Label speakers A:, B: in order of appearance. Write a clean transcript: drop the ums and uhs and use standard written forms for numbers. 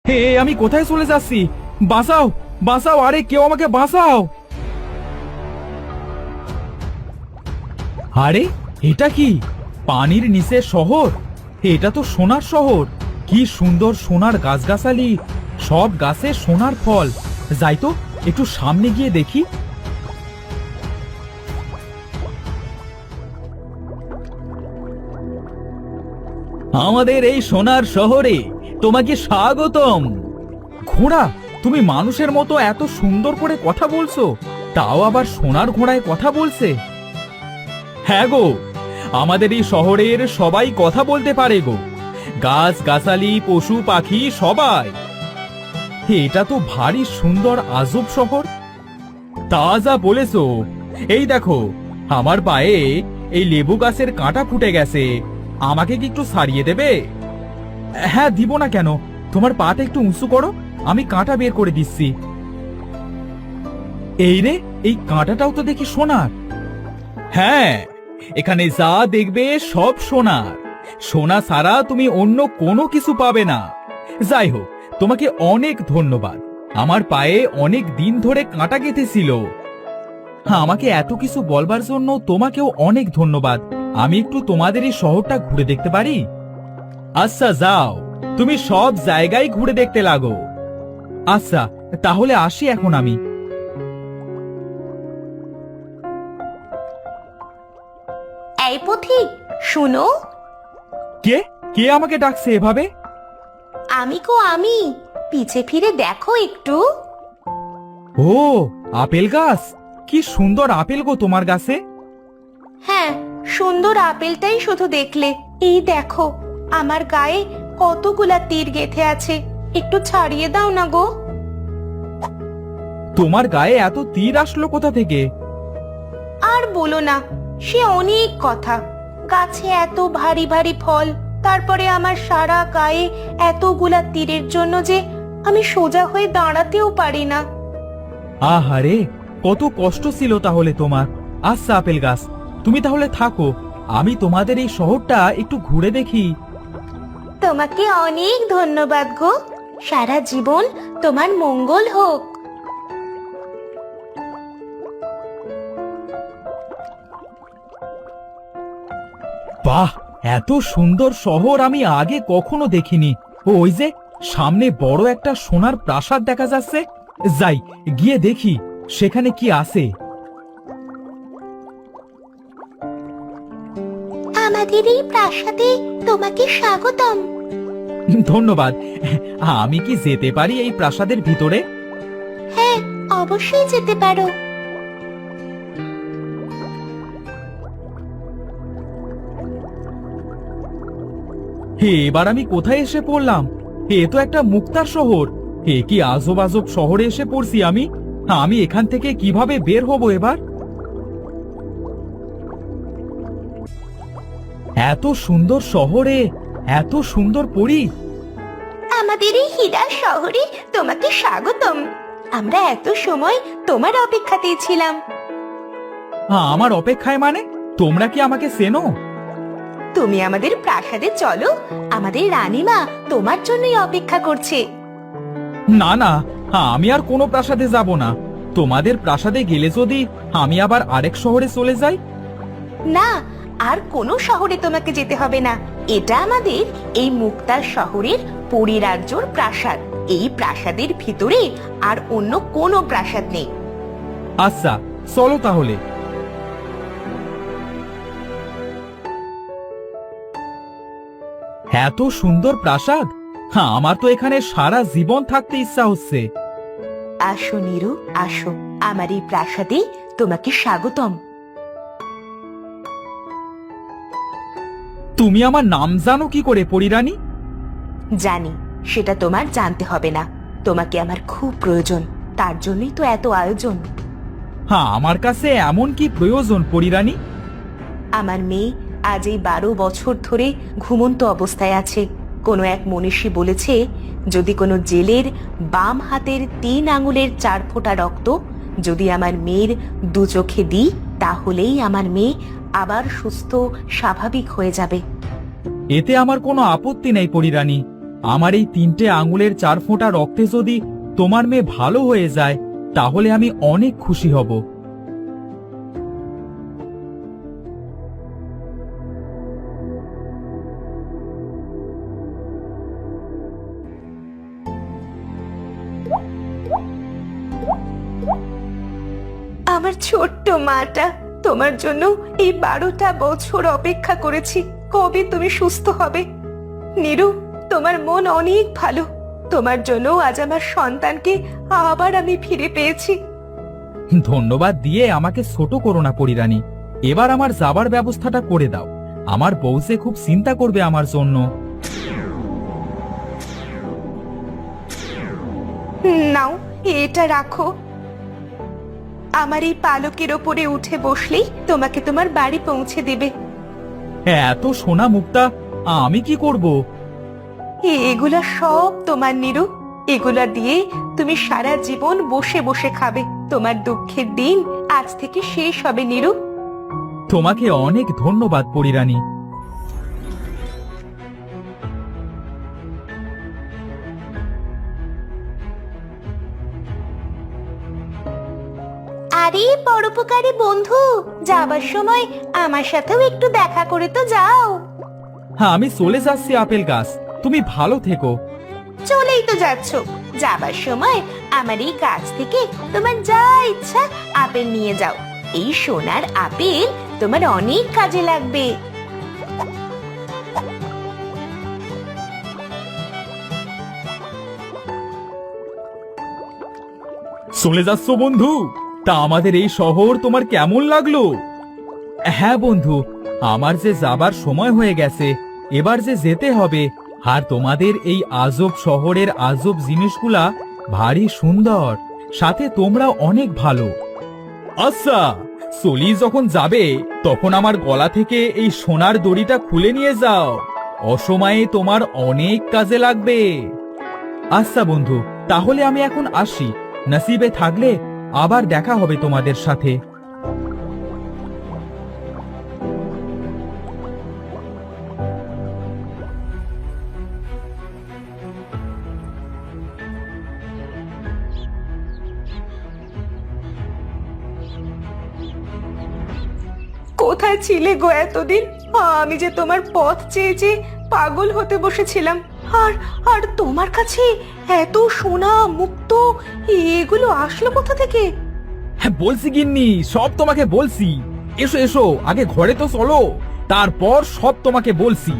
A: হে, আমি কোথায় চলে যাচ্ছি? বাঁচাও, বাঁচাও, আরে কেউ আমাকে বাঁচাও। আরে এটা কি? পানির নিচে শহর? এটা তো সোনার শহর। কি সুন্দর সোনার গাছগাছালি, সব গাছে সোনার ফল। যাই তো, একটু সামনে গিয়ে দেখি। আমাদের এই সোনার শহরে তোমাকে স্বাগতম। ঘোড়া, তুমি মানুষের মতো এত সুন্দর করে কথা বলছো, তাও আবার সোনার ঘোড়ায় কথা বলছে। হ্যাঁ গো, আমাদের এই শহরের সবাই কথা বলতে পারে গো, গাছ গাছালি পশু পাখি সবাই। এটা তো ভারী সুন্দর আজব শহর। তা যা বলেছো। এই দেখো, আমার পায়ে এই লেবু গাছের কাঁটা ফুটে গেছে, আমাকে কি একটু সারিয়ে দেবে? হ্যাঁ, দিব না কেন। তোমার পাটা একটু উঁচু করো, আমি কাঁটা বের করে দিচ্ছি। এই রে, এই কাঁটাটাও তো দেখি সোনার। হ্যাঁ, এখানে যা দেখবে সব সোনার। সোনা ছাড়া তুমি অন্য কোনো কিছু পাবে না। যাই হোক, তোমাকে অনেক ধন্যবাদ। আমার পায়ে অনেক দিন ধরে কাঁটা গেঁথেছিল। আমাকে এত কিছু বলবার জন্য তোমাকেও অনেক ধন্যবাদ। আমি একটু তোমাদের এই শহরটা ঘুরে দেখতে পারি? আচ্ছা যাও, তুমি সব জায়গায় ঘুরে দেখতে লাগো। আচ্ছা, তাহলে আসি এখন আমি।
B: এই পথিক, শুনো।
A: কে কে আমাকে ডাকছে এভাবে?
B: আমি পিছে ফিরে দেখো একটু।
A: ও, আপেল গাছ! কি সুন্দর আপেল গো তোমার গাছে।
B: হ্যাঁ, সুন্দর আপেলটাই শুধু দেখলে। এই দেখো, আমার গায়ে কতগুলা তীর গেথে আছে, একটু ছাড়িয়ে দাও না গো।
A: তোমার গায়ে এত তীর আসলো কোথা থেকে?
B: আর বলো না, সে অনেক কথা। গাছে এত ভারী ভারী ফল, তারপরে আমার সারা গায়ে এতগুলা তীরের জন্য যে আমি সোজা হয়ে দাঁড়াতেও পারি না।
A: আহারে, কত কষ্ট ছিল তাহলে তোমার। আচ্ছা আপেল গাছ, তুমি তাহলে থাকো, আমি তোমাদের এই শহরটা একটু ঘুরে দেখি।
B: তোমাকে অনেক ধন্যবাদ গো। সারা জীবন তোমার মঙ্গল হোক।
A: বাহ, এত সুন্দর শহর আমি আগে কখনো দেখিনি। ওই যে সামনে বড় একটা সোনার প্রাসাদ দেখা যাচ্ছে। যাই গিয়ে দেখি সেখানে কি আছে।
B: আমাদের এই প্রাসাদে তোমাকে স্বাগতম।
A: ধন্যবাদ। আমি কি যেতে পারি এই প্রাসাদের ভিতরে?
B: হ্যাঁ, অবশ্যই যেতে পারো।
A: হে, এবার আমি কোথায় এসে পড়লাম? এ তো একটা মুক্তার শহর। এ কি আজব আজব শহরে এসে পড়ছি আমি। আমি এখান থেকে কিভাবে বের হব এবার? এত সুন্দর শহরে এত সুন্দর পরী।
B: আমাদের এই হীরা শহরে তোমাকে স্বাগতম। আমরা এত সময় তোমার অপেক্ষাতেই ছিলাম।
A: আমার অপেক্ষায় মানে? তোমরা কি আমাকে চেনো?
B: তুমি আমাদের প্রাসাদে চলো, আমাদের রানীমা তোমার জন্যই অপেক্ষা করছে।
A: না না, আমি আর কোনো প্রাসাদে যাব না। তোমাদের প্রাসাদে গেলে যদি আমি আবার আরেক শহরে চলে যাই?
B: না, আর কোনো শহরে তোমাকে যেতে হবে না। এটা আমাদের এই মুক্তার শহরের পরিরাজ্যর প্রাসাদ। এই প্রাসাদের ভিতরে আর অন্য কোনো প্রাসাদ নেই।
A: আচ্ছা, চলো তাহলে। এত সুন্দর প্রাসাদ, আমার তো এখানে সারা জীবন থাকতে ইচ্ছা হচ্ছে।
B: আসো নীরু, আসো, আমার এই প্রাসাদে তোমাকে স্বাগতম।
A: তুমি আমার নাম জানো কি করে পরিরানী?
B: জানি, সেটা তোমার জানতে হবে না। তোমাকে আমার খুব প্রয়োজন, তার জন্যই তো এত আয়োজন।
A: আমার কাছে এমন কি প্রয়োজন পরিরানী?
B: আমার মেয়ে আজ এই 12 বছর ধরে ঘুমন্ত অবস্থায় আছে। কোনো এক মনীষী বলেছে, যদি কোনো জেলের বাম হাতের 3 আঙুলের 4 ফোঁটা রক্ত যদি আমার মেয়ের 2 চোখে দিই, তাহলেই আমার মেয়ে আবার সুস্থ স্বাভাবিক হয়ে যাবে।
A: এতে আমার কোনো আপত্তি নেই পরিরানী, আমার এই 3টে আঙুলের 4 ফোঁটা রক্তে যদি তোমার মেয়ে ভালো হয়ে যায় তাহলে আমি অনেক খুশি হব।
B: আমার ছোট্ট মাটা, তোমার জন্য এই 12টা বছর অপেক্ষা করেছি, কবে তুমি সুস্থ হবে। নীরু, তোমার মন অনেক ভালো, তোমার জন্য আজ আমার সন্তানকে আবার আমি ফিরে পেয়েছি।
A: ধন্যবাদ দিয়ে আমাকে ছোট করো না পরিরানী, এবার আমার যাবার ব্যবস্থাটা করে দাও। আমার বউ যে খুব চিন্তা করবে আমার জন্য।
B: নাও, এটা রাখো। আমার এই পালকের ওপরে উঠে বসলেই তোমাকে তোমার বাড়ি পৌঁছে দেবে।
A: এত সোনা মুক্তা আমি কি করব?
B: এগুলা সব তোমার নীরু, এগুলা দিয়ে তুমি সারা জীবন বসে বসে খাবে। তোমার দুঃখের দিন আজ থেকে শেষ হবে নীরু।
A: তোমাকে অনেক ধন্যবাদ পরিরানী।
B: আরে পরোপকারী বন্ধু, যাবার সময় আমার সাথেও একটু দেখা করে তো যাও।
A: হ্যাঁ, আমি চলে যাচ্ছি আপেল গাছ, তুমি ভালো থেকো।
B: চলেই তো যাচ্ছ, যাবার সময় আমার এই গাছ থেকে তোমার যা ইচ্ছা আপেল নিয়ে যাও। এই সোনার আপেল তোমার অনেক কাজে লাগবে।
A: চলে যাচ্ছ বন্ধু? তা আমাদের এই শহর তোমার কেমন লাগলো? হ্যাঁ বন্ধু, আমার যে যাবার সময় হয়ে গেছে, এবার যে যেতে হবে। আর তোমাদের এই আজব শহরের আজব জিনিসগুলা ভারী সুন্দর, সাথে তোমরা অনেক ভালো। আচ্ছা, চলি যখন যাবে তখন আমার গলা থেকে এই সোনার দড়িটা খুলে নিয়ে যাও, অসময়ে তোমার অনেক কাজে লাগবে। আচ্ছা বন্ধু, তাহলে আমি এখন আসি, নসিবে থাকলে আবার দেখা হবে তোমাদের সাথে।
B: কোথায় ছিলে গো এতদিন? আমি যে তোমার পথ চেয়ে চেয়ে পাগল হতে বসেছিলাম। আর আর তোমার কাছে এত সোনা মুক্ত, এগুলো আসলো কোথা থেকে?
A: হ্যাঁ বলছি গিন্নি, সব তোমাকে বলছি। এসো এসো, আগে ঘরে তো চলো, তারপর সব তোমাকে বলছি।